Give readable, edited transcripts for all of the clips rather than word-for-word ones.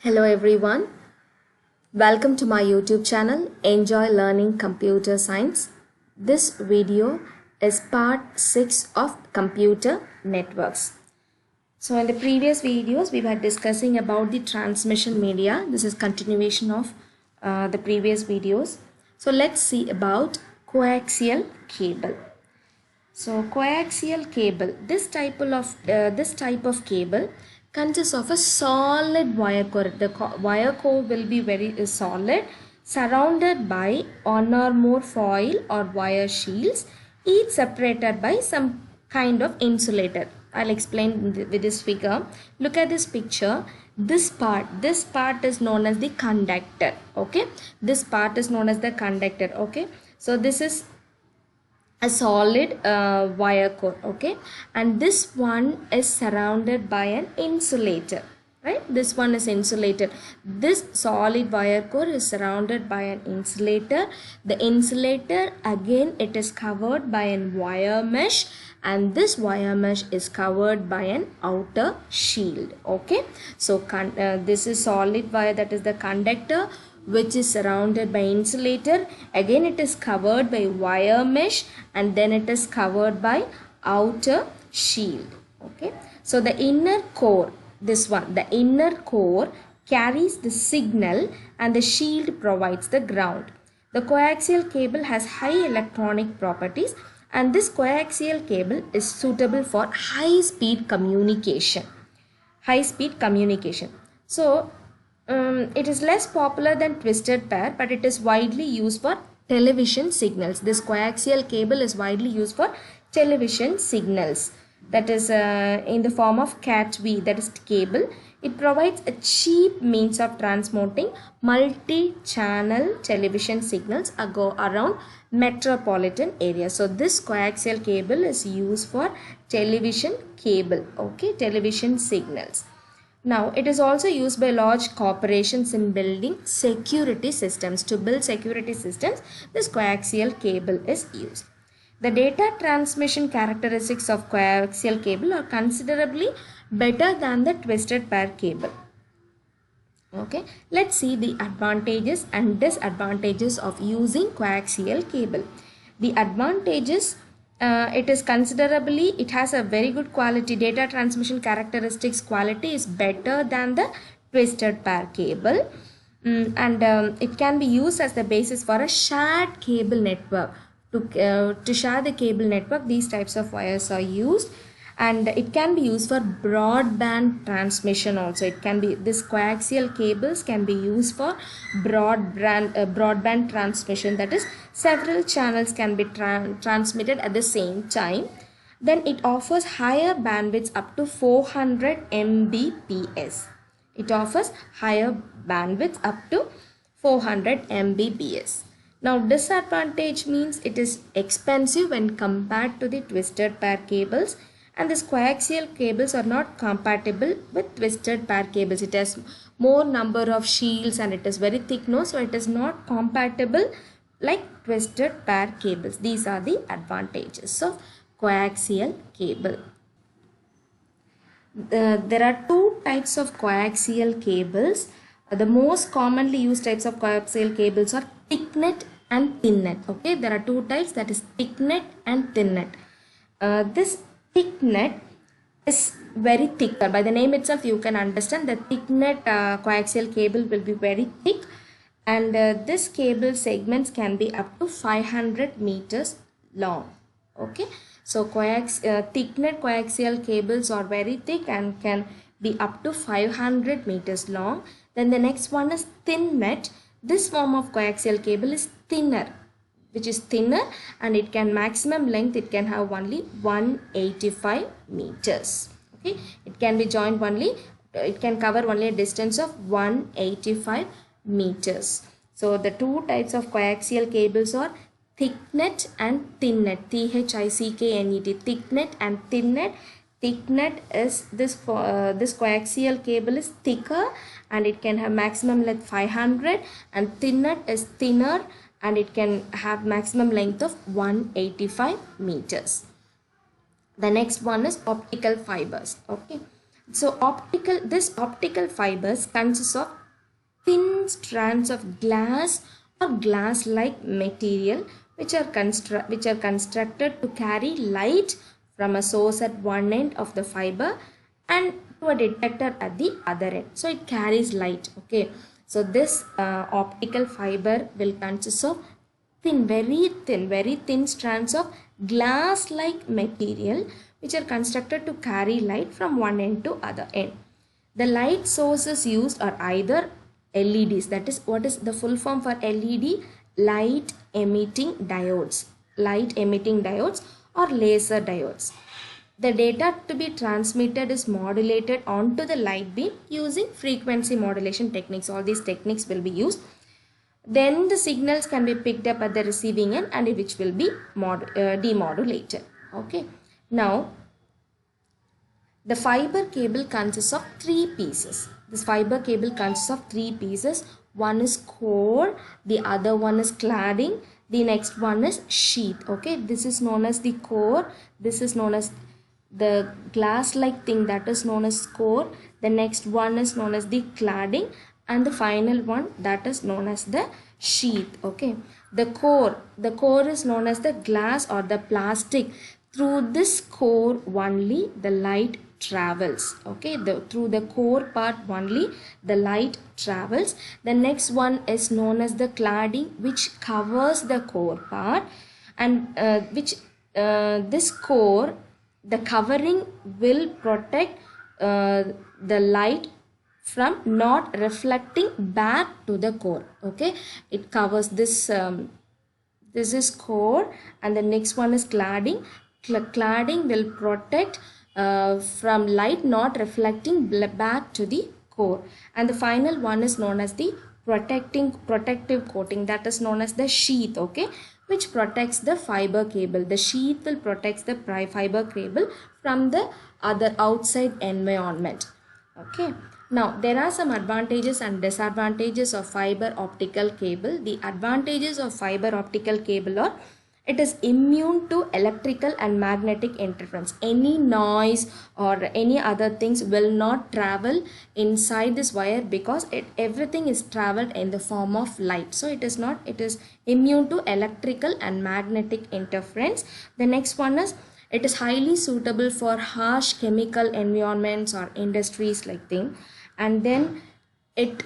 Hello everyone, welcome to my YouTube channel Enjoy Learning Computer Science. This video is part 6 of computer networks. So in the previous videos we were discussing about the transmission media. This is continuation of the previous videos. So let's see about coaxial cable. So coaxial cable, this type of cable consists of a solid wire core. The wire core will be very solid, surrounded by one or more foil or wire shields, each separated by some kind of insulator. I'll explain with this figure. Look at this picture. This part is known as the conductor. Okay, this part is known as the conductor. Okay, so this is a solid wire core, okay, and this one is surrounded by an insulator, right? This one is insulated. This solid wire core is surrounded by an insulator. The insulator, again, it is covered by a wire mesh, and this wire mesh is covered by an outer shield. Okay, so this is solid wire, that is the conductor, which is surrounded by insulator. Again, it is covered by wire mesh, and then it is covered by outer shield. Okay, so the inner core, this one, the inner core carries the signal and the shield provides the ground. The coaxial cable has high electronic properties, and this coaxial cable is suitable for high speed communication. So it is less popular than twisted pair, but it is widely used for television signals. This coaxial cable is widely used for television signals, that is in the form of CAT-V, that is cable. It provides a cheap means of transmitting multi-channel television signals around metropolitan areas. So this coaxial cable is used for television cable, okay, television signals. Now, it is also used by large corporations in building security systems. To build security systems, this coaxial cable is used. The data transmission characteristics of coaxial cable are considerably better than the twisted pair cable. Okay, let's see the advantages and disadvantages of using coaxial cable. The advantages, it has a very good quality. Data transmission characteristics quality is better than the twisted pair cable, and it can be used as the basis for a shared cable network. To share the cable network, these types of wires are used, and it can be used for broadband transmission also. It can be, this coaxial cables can be used for broadband transmission, that is several channels can be transmitted at the same time. Then it offers higher bandwidths up to 400 Mbps. It offers higher bandwidths up to 400 Mbps. Now, disadvantage means it is expensive when compared to the twisted pair cables, and these coaxial cables are not compatible with twisted pair cables. It has more number of shields and it is very thick nose, so it is not compatible like twisted pair cables. These are the advantages of coaxial cable. There are two types of coaxial cables. The most commonly used types of coaxial cables are thick net and thin net. Okay, there are two types, that is thick net and thin net. This thick net is very thicker. By the name itself, you can understand that thick net coaxial cable will be very thick, and this cable segments can be up to 500 meters long. Okay, so thick net coaxial cables are very thick and can be up to 500 meters long. Then the next one is thin net. This form of coaxial cable is thinner, and it can maximum length, it can have only 185 meters. Okay, it can be joined only, it can cover only a distance of 185 meters. So the two types of coaxial cables are thick net and thin net. THICKNET, thick net and thin net. Thick net is this coaxial cable is thicker and it can have maximum length 500, and thin net is thinner and it can have maximum length of 185 meters. The next one is optical fibers. Okay, So this optical fibers consists of thin strands of glass or glass-like material which are constructed to carry light from a source at one end of the fiber and to a detector at the other end. So it carries light. Okay. So this optical fiber will consist of very thin strands of glass-like material which are constructed to carry light from one end to other end. The light sources used are either LEDs, that is, what is the full form for LED? Light emitting diodes, or laser diodes. The data to be transmitted is modulated onto the light beam using frequency modulation techniques. All these techniques will be used. Then the signals can be picked up at the receiving end and which will be demodulated. Okay. Now, the fiber cable consists of three pieces. This fiber cable consists of three pieces. One is core, the other one is cladding, the next one is sheath. Okay, this is known as the core. This is known as the glass-like thing, that is known as core. The next one is known as the cladding, and the final one, that is known as the sheath. Okay, the core is known as the glass or the plastic. Through this core only the light travels. Okay, through the core part only the light travels. The next one is known as the cladding, which covers the core part, and this core, the covering will protect the light from not reflecting back to the core. Okay, it covers this. This is core, and the next one is cladding. Cladding will protect from light not reflecting back to the core, and the final one is known as the protective coating, that is known as the sheath. Okay, which protects the fiber cable. The sheath will protect the fiber cable from the other outside environment. Okay. Now, there are some advantages and disadvantages of fiber optical cable. The advantages of fiber optical cable are: it is immune to electrical and magnetic interference. Any noise or any other things will not travel inside this wire because everything is traveled in the form of light. So it is immune to electrical and magnetic interference. The next one is, it is highly suitable for harsh chemical environments or industries like thing. And then it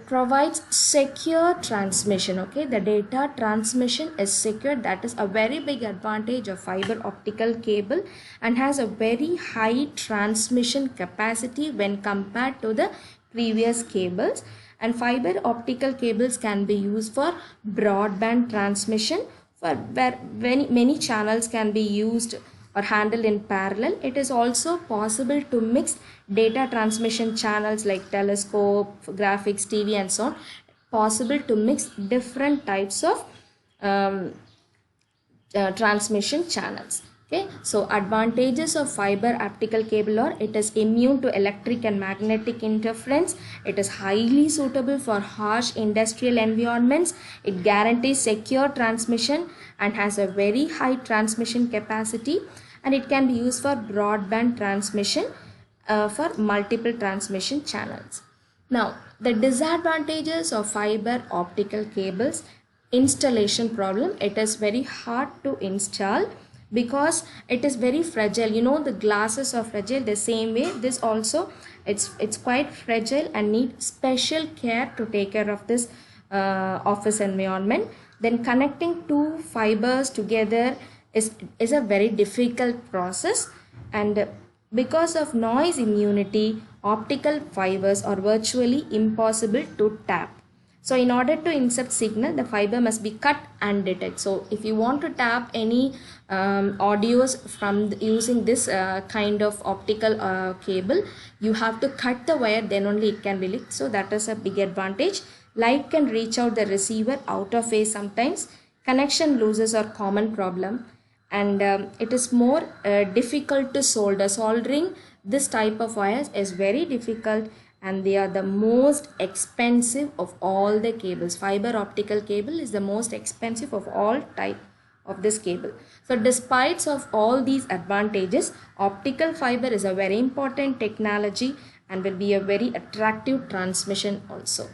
provides secure transmission. Okay, the data transmission is secure. That is a very big advantage of fiber optical cable, and has a very high transmission capacity when compared to the previous cables. And fiber optical cables can be used for broadband transmission, for where many channels can be used or handled in parallel. It is also possible to mix data transmission channels like telescope, graphics, TV and so on. Possible to mix different types of transmission channels. Okay, so advantages of fiber optical cable are: it is immune to electric and magnetic interference, it is highly suitable for harsh industrial environments, it guarantees secure transmission and has a very high transmission capacity, and it can be used for broadband transmission for multiple transmission channels. Now, the disadvantages of fiber optical cables: installation problem. It is very hard to install because it is very fragile. You know, the glasses are fragile. The same way this also, it's quite fragile and need special care to take care of this office environment. Then connecting two fibers together is a very difficult process, and because of noise immunity, optical fibers are virtually impossible to tap. So in order to intercept signal, the fiber must be cut and detect. So if you want to tap any audios from using this kind of optical cable, you have to cut the wire, then only it can be lit. So that is a big advantage. Light can reach out the receiver out of phase sometimes. Connection losses are common problem, and it is more difficult to solder. Soldering this type of wires is very difficult, and they are the most expensive of all the cables. Fiber optical cable is the most expensive of all type of this cable. So despite of all these advantages, optical fiber is a very important technology and will be a very attractive transmission also.